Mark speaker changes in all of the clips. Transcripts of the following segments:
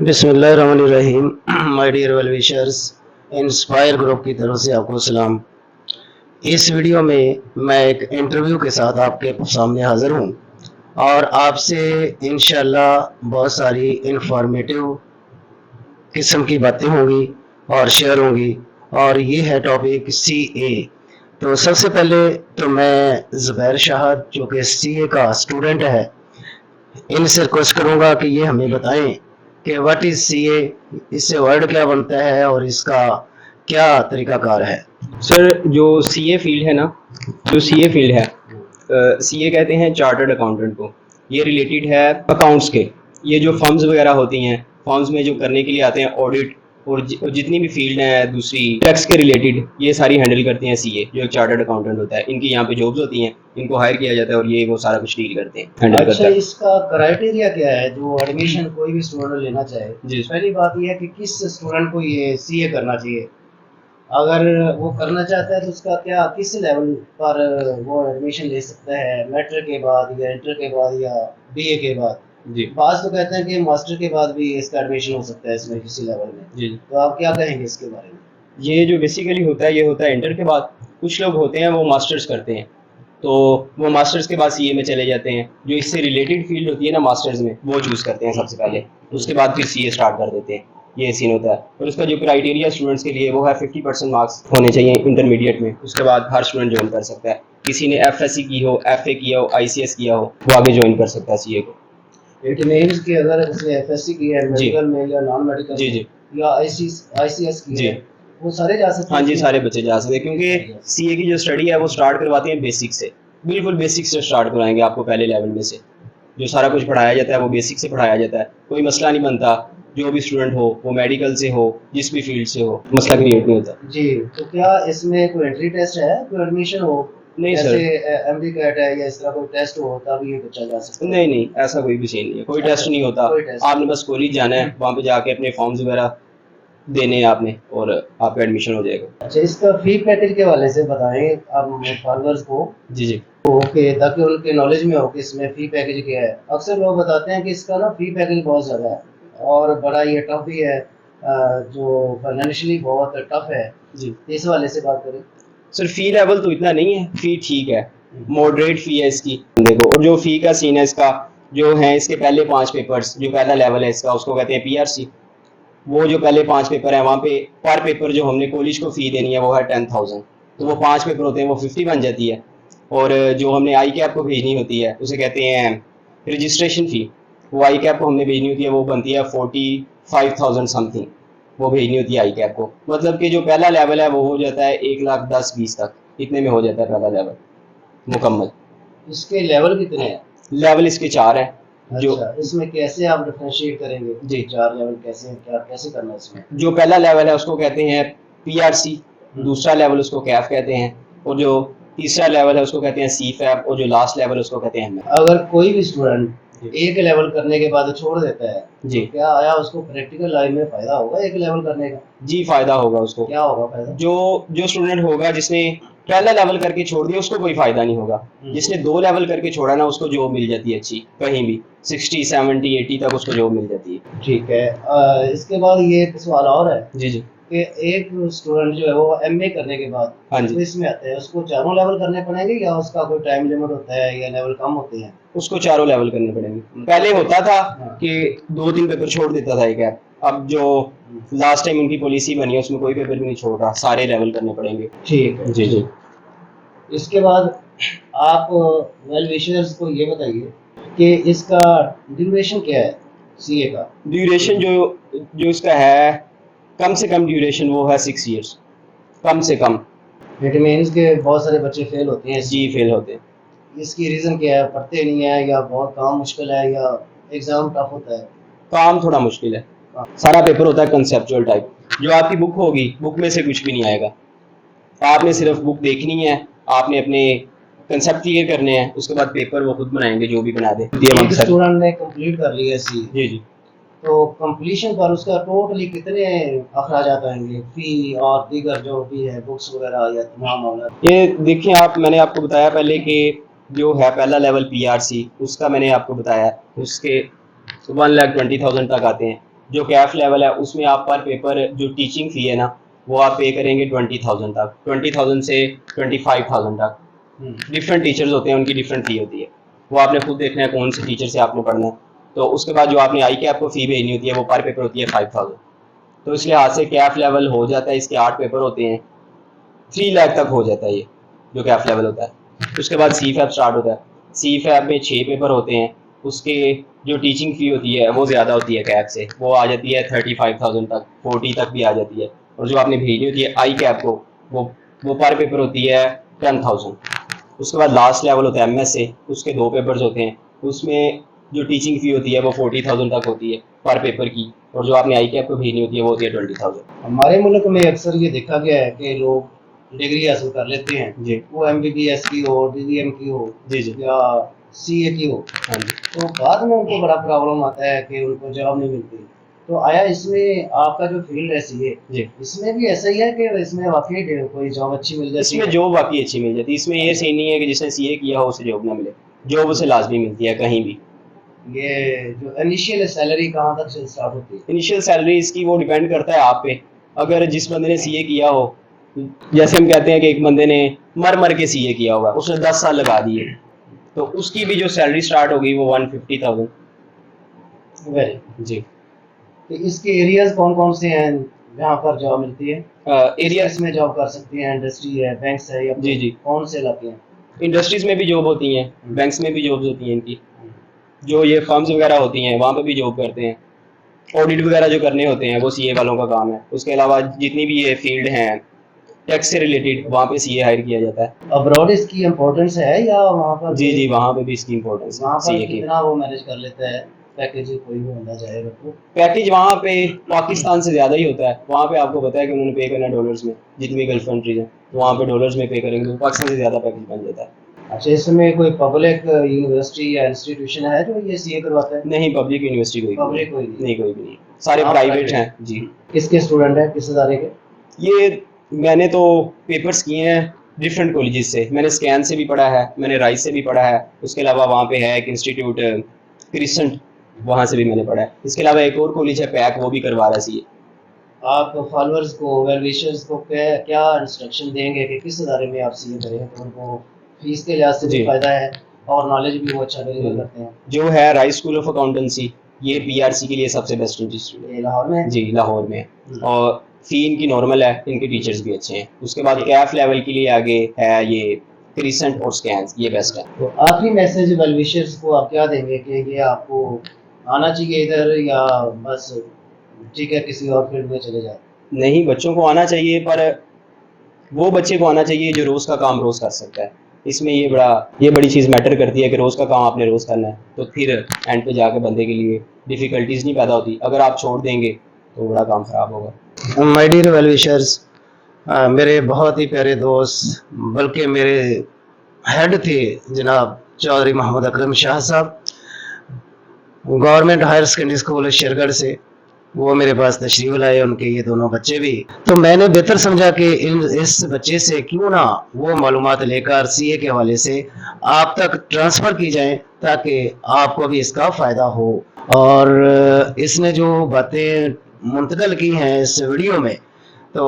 Speaker 1: बिस्मिल्लाहिर्रहमानिर्रहीम। My dear well wishers, inspire group की तरफ से आपको सलाम। इस वीडियो में मैं एक इंटरव्यू के साथ आपके सामने हाजिर हूँ और आपसे इंशाल्लाह बहुत सारी इंफॉर्मेटिव किस्म की बातें होंगी और शेयर होंगी। और ये है टॉपिक CA। तो सबसे पहले तो मैं ज़ुबैर शाह जो कि CA का स्टूडेंट है, इनसे रिक्वेस्ट करूंगा कि ये हमें बताएं कि व्हाट इज CA, इससे वर्ड क्या बनता है और इसका क्या तरीकाकार है।
Speaker 2: सर, जो सीए फील्ड है ना, जो सीए फील्ड है, सीए कहते हैं चार्टर्ड अकाउंटेंट को। ये रिलेटेड है अकाउंट्स के। ये जो फर्म्स वगैरह होती हैं, फर्म्स में जो करने के लिए आते हैं ऑडिट और जितनी भी फील्ड हैं दूसरी टैक्स के रिलेटेड, ये सारी हैंडल करते हैं सीए, जो एक चार्टर्ड अकाउंटेंट होता है। इनकी यहाँ पे जॉब्स होती हैं, इनको हायर किया जाता है और ये वो सारा कुछ डील करते हैं, हैंडल करता
Speaker 1: अच्छा,
Speaker 2: है।
Speaker 1: इसका क्राइटेरिया क्या है जो एडमिशन कोई भी स्टूडेंट लेना चाहे?
Speaker 2: जी।
Speaker 1: पहली बात यह है कि किस स्टूडेंट को ये CA करना चाहिए। अगर वो करना चाहता है तो उसका क्या किस लेवल पर वो एडमिशन ले सकता है, मैट्रिक के बाद या इंटर के बाद या BA के बाद?
Speaker 2: जी।
Speaker 1: बात तो कहते हैं कि मास्टर के बाद भी इसका एडमिशन हो सकता है इसमें किसी लेवल में।
Speaker 2: जी।
Speaker 1: तो आप क्या कहेंगे इसके बारे में?
Speaker 2: ये जो बेसिकली होता है, ये होता है इंटर के बाद। कुछ लोग होते हैं वो मास्टर्स करते हैं, तो वो मास्टर्स के बाद सीए में चले जाते हैं। जो इससे रिलेटेड फील्ड होती है ना मास्टर्स में, वो चूज़ करते हैं सबसे पहले, उसके बाद फिर सीए स्टार्ट कर देते हैं। ये सीन होता है। और उसका जो क्राइटेरिया स्टूडेंट्स के लिए वो है 50% मार्क्स होने चाहिए इंटरमीडिएट में। उसके बाद हर स्टूडेंट ज्वाइन कर सकता है। किसी ने FSC की हो, FA किया हो, ICS किया हो, वो आगे ज्वाइन कर सकता है सीए को।
Speaker 1: इट मीन्स कि अगर उसने FSC की है
Speaker 2: जी।
Speaker 1: मेडिकल में या नॉन मेडिकल
Speaker 2: जी।
Speaker 1: में
Speaker 2: जी।
Speaker 1: या ICS की
Speaker 2: जी।
Speaker 1: है, वो सारे जा सकते
Speaker 2: हाँ
Speaker 1: हैं
Speaker 2: जी,
Speaker 1: इसमें?
Speaker 2: सारे बच्चे जा सकते हैं, क्योंकि सीए की जो स्टडी है वो स्टार्ट करवाते हैं बेसिक से। बिल्कुल बेसिक से स्टार्ट करवाएंगे आपको पहले लेवल में से। जो सारा कुछ पढ़ाया जाता है वो बेसिक से पढ़ाया जाता है। कोई मसला नहीं बनता। जो भी स्टूडेंट हो, वो मेडिकल से हो, जिस भी फील्ड से हो, मसला क्रिएट नहीं होता।
Speaker 1: जी। तो क्या इसमें कोई एंट्री टेस्ट है, कोई एडमिशन हो?
Speaker 2: नहीं
Speaker 1: जैसे
Speaker 2: सर।
Speaker 1: MD कैट है या इस तरह कोई टेस्ट हो तब ये बच्चा जा सकता है?
Speaker 2: नहीं नहीं, ऐसा कोई भी सीन नहीं है, कोई टेस्ट नहीं होता।
Speaker 1: कोई टेस्ट
Speaker 2: आपने बस कॉलेज जाना है, वहाँ पे जाके अपने फॉर्म्स वगैरह देने हैं आपने, और आपका एडमिशन हो जाएगा।
Speaker 1: अच्छा, इसका फी पैकेज के हवाले से बताएं आप फॉलोअर्स को।
Speaker 2: जी। जी।
Speaker 1: ओके, ताकि उनके नॉलेज में हो कि इसमें फ़ी पैकेज क्या है। अक्सर लोग बताते हैं कि इसका ना फ़ी पैकेज बहुत ज़्यादा है और बड़ा ये टफ भी है, जो फाइनेंशियली बहुत टफ है।
Speaker 2: जी
Speaker 1: इस वाले से बात करें।
Speaker 2: सर, फी लेवल तो इतना नहीं है, फी ठीक है, मॉडरेट फी है इसकी। देखो, और जो फी का सीन है इसका, जो है इसके पहले 5 पेपर्स, जो पहला लेवल है इसका उसको कहते हैं PRC। वो जो पहले 5 पेपर है, वहाँ पे पर पेपर जो हमने कॉलेज को फी देनी है वो है 10,000। तो वो 5 पेपर होते हैं, वो 50 बन जाती है। और जो हमने आई कैप को भेजनी होती है उसे कहते हैं रजिस्ट्रेशन फ़ी। वो आई कैप को हमने भेजनी होती है, वो बनती है 45,000 समथिंग। वो भेजनी होती है आई कैप को। मतलब कि जो पहला लेवल है वो हो जाता है 1,10,20 तक, इतने में हो जाता है पहला लेवल मुकम्मल।
Speaker 1: इसके लेवल कितने हैं?
Speaker 2: लेवल इसके 4 है। जो
Speaker 1: अच्छा, इसमें कैसे आप डिफरेंशिएट करेंगे?
Speaker 2: जी,
Speaker 1: 4 लेवल कैसे हैं, क्या कैसे करना है इसमें?
Speaker 2: जो पहला लेवल है उसको कहते हैं PRC, दूसरा लेवल उसको कैफ कहते हैं, और जो तीसरा लेवल है उसको कहते हैं CFAP, और जो लास्ट लेवल है उसको कहते हैं MF।
Speaker 1: अगर कोई भी स्टूडेंट एक लेवल करने के बाद छोड़ देता है,
Speaker 2: जी।
Speaker 1: तो क्या आया उसको प्रैक्टिकल लाइफ में फायदा होगा एक लेवल करने का?
Speaker 2: जी, फायदा होगा उसको।
Speaker 1: क्या होगा फायदा?
Speaker 2: जो स्टूडेंट होगा जिसने पहला लेवल करके छोड़ दिया उसको कोई फायदा नहीं होगा। जिसने 2 लेवल करके छोड़ा ना, उसको जॉब मिल जाती है अच्छी, कहीं भी 60 70 80 तक उसको जॉब मिल जाती है।
Speaker 1: ठीक है। इसके बाद ये एक सवाल और है
Speaker 2: जी। जी।
Speaker 1: कि एक स्टूडेंट जो है वो MA करने के बाद
Speaker 2: हाँ जी।
Speaker 1: तो इसमें आता है, उसको चारों लेवल करने पड़ेंगे या उसका कोई टाइम लिमिट होता है या लेवल कम होते हैं?
Speaker 2: उसको चारों लेवल करने पड़ेंगे। पहले होता था
Speaker 1: हाँ।
Speaker 2: कि 2-3 पेपर छोड़ देता था एक ऐप। अब जो लास्ट टाइम उनकी पॉलिसी बनी है उसमें कोई पेपर भी नहीं छोड़ रहा, सारे लेवल करने पड़ेंगे।
Speaker 1: ठीक है।
Speaker 2: जी। जी।
Speaker 1: इसके बाद आप वेल विशर्स को ये बताइए कि इसका ड्यूरेशन क्या है CA का?
Speaker 2: ड्यूरेशन जो इसका है, कम से कम ड्यूरेशन वो है 6 इयर्स, कम से कम।
Speaker 1: इट मीन्स के बहुत सारे बच्चे फेल होते हैं
Speaker 2: जी, फेल होते हैं।
Speaker 1: इसकी रीज़न क्या है? पढ़ते नहीं है या बहुत काम मुश्किल है या एग्ज़ाम टफ होता है?
Speaker 2: काम थोड़ा मुश्किल है। सारा पेपर होता है कंसेप्चुअल टाइप। जो आपकी बुक होगी, बुक में से कुछ भी नहीं आएगा। आपने सिर्फ बुक देखनी है, आपने अपने कंसेप्ट क्लियर करने हैं, उसके बाद पेपर वो खुद बनाएंगे, जो भी बना दे।
Speaker 1: एक स्टूडेंट ने कंप्लीट कर लिया CA,
Speaker 2: जी। जी।
Speaker 1: तो कंप्लीशन पर उसका टोटली कितने अखराजात आएंगे, फ़ी और दीगर जो भी है बुक्स वगैरह या तमाम मामला?
Speaker 2: ये देखिए, मैंने आपको बताया पहले कि जो है पहला लेवल PRC, उसका मैंने आपको बताया, उसके 1,20,000 तक आते हैं। जो कैफ लेवल है उसमें आप पर पेपर जो टीचिंग फ़ी है ना वो आप पे करेंगे 20,000 तक, 20,000 से 25,000 तक। डिफरेंट टीचर्स होते हैं, उनकी डिफरेंट फ़ी होती है, वो आपने खुद देखना है कौन से टीचर से आपने पढ़ना है। तो उसके बाद जो आपने आई कैप को फ़ी भेजनी होती है वो पर पेपर होती है 5,000। तो इस लिहाज से कैफ लेवल हो जाता है, इसके 8 पेपर होते हैं, 3 लाख तक हो जाता है ये जो कैफ लेवल होता है। उसके बाद सी फैप स्टार्ट होता है, सी फैप में 6 पेपर होते हैं, उसके जो टीचिंग फ़ी होती है वो ज़्यादा होती है कैप से, वो आ जाती है 35,000 तक, 40 तक भी आ जाती है। और जो आपने भेजनी होती है आई कैप को वो पर पेपर होती है 10,000। उसके बाद लास्ट लेवल होता है एमएस से, उसके 2 पेपर्स होते हैं, उसमें जो टीचिंग फ़ी होती है वो 40,000 तक होती है पर पेपर की, और जो आपने आई कैप को भेजनी होती है वो होती है 20,000।
Speaker 1: हमारे मुल्क में अक्सर ये देखा गया है कि लोग डिग्री हासिल कर लेते हैं
Speaker 2: जी
Speaker 1: वो एमबीबीएस की हो, डीडीएम की हो
Speaker 2: जी जी
Speaker 1: या सीए की हो,
Speaker 2: हाँ जी।
Speaker 1: तो बाद में उनको बड़ा प्रॉब्लम आता है कि उनको जॉब नहीं मिलती। तो आया इसमें आपका जो फील्ड है सीए,
Speaker 2: जी
Speaker 1: इसमें भी ऐसा ही है कि इसमें वाकई कोई जॉब अच्छी मिल जाती
Speaker 2: इसमें
Speaker 1: है?
Speaker 2: जॉब वाकई अच्छी मिल जाती है, इसमें ये सही नहीं है कि जिसने सीए किया हो उसे जॉब ना मिले, जॉब उसे लाजमी मिलती है कहीं भी।
Speaker 1: ये जो इनिशियल सैलरी कहाँ तक से स्टार्ट होती है?
Speaker 2: इनिशियल सैलरी इसकी वो डिपेंड करता है आप पे। अगर जिस बंदे ने सीए किया हो, जैसे हम कहते हैं कि एक बंदे ने मर मर के सीए किया होगा, उसने 10 साल लगा दिए, तो उसकी भी जो सैलरी स्टार्ट होगी वो 150,000।
Speaker 1: वेरी।
Speaker 2: जी
Speaker 1: तो इसके एरियाज कौन कौन से हैं जहाँ पर जॉब मिलती है?
Speaker 2: एरिया
Speaker 1: इसमें जॉब कर सकती हैं, इंडस्ट्री है, बैंक्स है, या
Speaker 2: जी जी
Speaker 1: कौन से इलाके हैं?
Speaker 2: इंडस्ट्रीज में भी जॉब होती हैं, बैंक्स में भी जॉब्स होती हैं इनकी, जो ये फर्म्स वगैरह होती हैं वहाँ पे भी जॉब करते हैं। ऑडिट वगैरह जो करने होते हैं वो सीए वालों का काम है। उसके अलावा जितनी भी ये फील्ड हैं टैक्स से रिलेटेड वहाँ पे सीए हायर किया जाता है।
Speaker 1: अब्रॉड इसकी इम्पोर्टेंस है या वहाँ पर
Speaker 2: जी जी वहाँ पे भी इसकी इम्पोर्टेंस है
Speaker 1: वहाँ पर
Speaker 2: सीए की।
Speaker 1: कितना वो मैनेज कर लेता है पैकेज, कोई भी बंदा जाएगा तो?
Speaker 2: पैकेज वहाँ पे पाकिस्तान से ज़्यादा ही होता है, वहाँ पे आपको पता है कि उन्होंने पे करना है डॉलर्स में, जितनी गल्फ कंट्रीज हैं वहाँ पे डॉलर्स में पे करेंगे तो पाकिस्तान से ज़्यादा पैकेज बन जाता है।
Speaker 1: अच्छा, इसमें कोई पब्लिक यूनिवर्सिटी या इंस्टीट्यूशन है जो ये सीए करवाता है?
Speaker 2: नहीं, पब्लिक यूनिवर्सिटी कोई भी
Speaker 1: पब्लिक कोई नहीं।
Speaker 2: नहीं, कोई भी नहीं, सारे
Speaker 1: आप
Speaker 2: प्राइवेट
Speaker 1: private
Speaker 2: हैं जी।
Speaker 1: किसके स्टूडेंट हैं, किस इदारे के?
Speaker 2: ये मैंने तो पेपर्स किए हैं डिफरेंट कॉलेजेस से, मैंने स्कैन से भी पढ़ा है, मैंने राइस से भी पढ़ा है, उसके अलावा वहाँ पे है एक इंस्टीट्यूट क्रिसेंट, वहाँ से भी मैंने पढ़ा है। इसके अलावा एक और कॉलेज है पैक, वो भी करवा रहा है सीए।
Speaker 1: आप फॉलोअर्स को, वेल विशर्स को क्या क्या इंस्ट्रक्शन देंगे कि किस इदारे में आप सीए करें, तो उनको फीस के लिहाज से भी
Speaker 2: जी।
Speaker 1: फ़ायदा है और नॉलेज भी वो अच्छा डिलीवर करते हैं?
Speaker 2: जो है राइस स्कूल ऑफ अकाउंटेंसी, ये पीआरसी के लिए सबसे बेस्ट इंस्टीट्यूट है।
Speaker 1: ये लाहौर में है?
Speaker 2: जी लाहौर में है, और फी इनकी नॉर्मल है, इनके टीचर्स भी अच्छे हैं। उसके बाद कैफ लेवल के लिए आगे है ये क्रिसेंट और स्कैन्स, ये बेस्ट है।
Speaker 1: तो आखिरी मैसेज वेल विशर्स को आप क्या देंगे कि ये आपको आना चाहिए इधर, या बस ठीक है किसी और फील्ड में चले जाए?
Speaker 2: नहीं, बच्चों को आना चाहिए, पर वो बच्चे को आना चाहिए जो रोज़ का काम रोज़ कर सकता है। इसमें ये बड़ी चीज़ मैटर करती है कि रोज़ का काम आपने रोज़ करना है, तो फिर एंड पे जाके बंदे के लिए डिफ़िकल्टीज़ नहीं पैदा होती। अगर आप छोड़ देंगे तो बड़ा काम ख़राब होगा।
Speaker 1: माय डियर वेल विशर्स, मेरे बहुत ही प्यारे दोस्त, बल्कि मेरे हेड थे जनाब चौधरी मोहम्मद अकरम शाह साहब, government higher secondary school Shergarh से, वो मेरे पास तशरीफ लाए, उनके ये दोनों बच्चे भी। तो मैंने बेहतर समझा कि इस बच्चे से क्यों ना वो मालूमात लेकर सीए के हवाले से आप तक ट्रांसफ़र की जाएं, ताकि आपको भी इसका फ़ायदा हो। और इसने जो बातें मुंतकिल की हैं इस वीडियो में, तो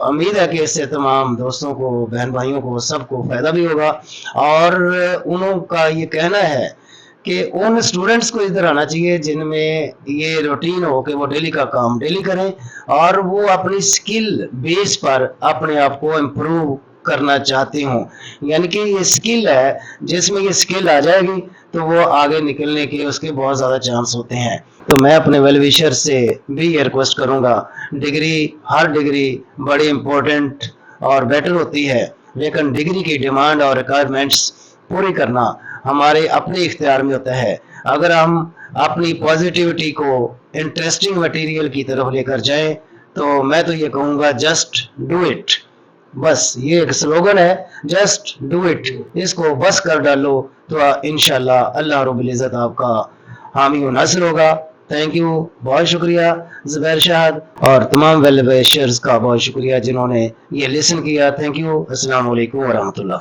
Speaker 1: उम्मीद है कि इससे तमाम दोस्तों को, बहन भाइयों को, सबको फ़ायदा भी होगा। और उनका ये कहना है कि उन स्टूडेंट्स को इधर आना चाहिए जिनमें ये रूटीन हो कि वो डेली का काम डेली करें, और वो अपनी स्किल बेस पर अपने आप को इम्प्रूव करना चाहते हों। यानी कि ये स्किल है, जिसमें ये स्किल आ जाएगी तो वो आगे निकलने के उसके बहुत ज़्यादा चांस होते हैं। तो मैं अपने वेल विशर से भी ये रिक्वेस्ट करूँगा, हर डिग्री बड़ी इम्पोर्टेंट और बेटर होती है, लेकिन डिग्री की डिमांड और रिक्वायरमेंट्स पूरी करना हमारे अपने इख्तियार में होता है। अगर हम अपनी पॉजिटिविटी को इंटरेस्टिंग मटेरियल की तरफ लेकर जाएं, तो मैं तो ये कहूँगा जस्ट डू इट। बस ये एक स्लोगन है, जस्ट डू इट, इसको बस कर डालो तो इंशाल्लाह अल्लाह रब्बुल इज़्ज़त आपका हामी व नासिर होगा। थैंक यू, बहुत शुक्रिया ज़ुबैर शाहद, और तमाम वेल विशर्स का बहुत शुक्रिया जिन्होंने ये लिसन किया। थैंक यू, अस्सलाम वालेकुम व रहमतुल्लाह।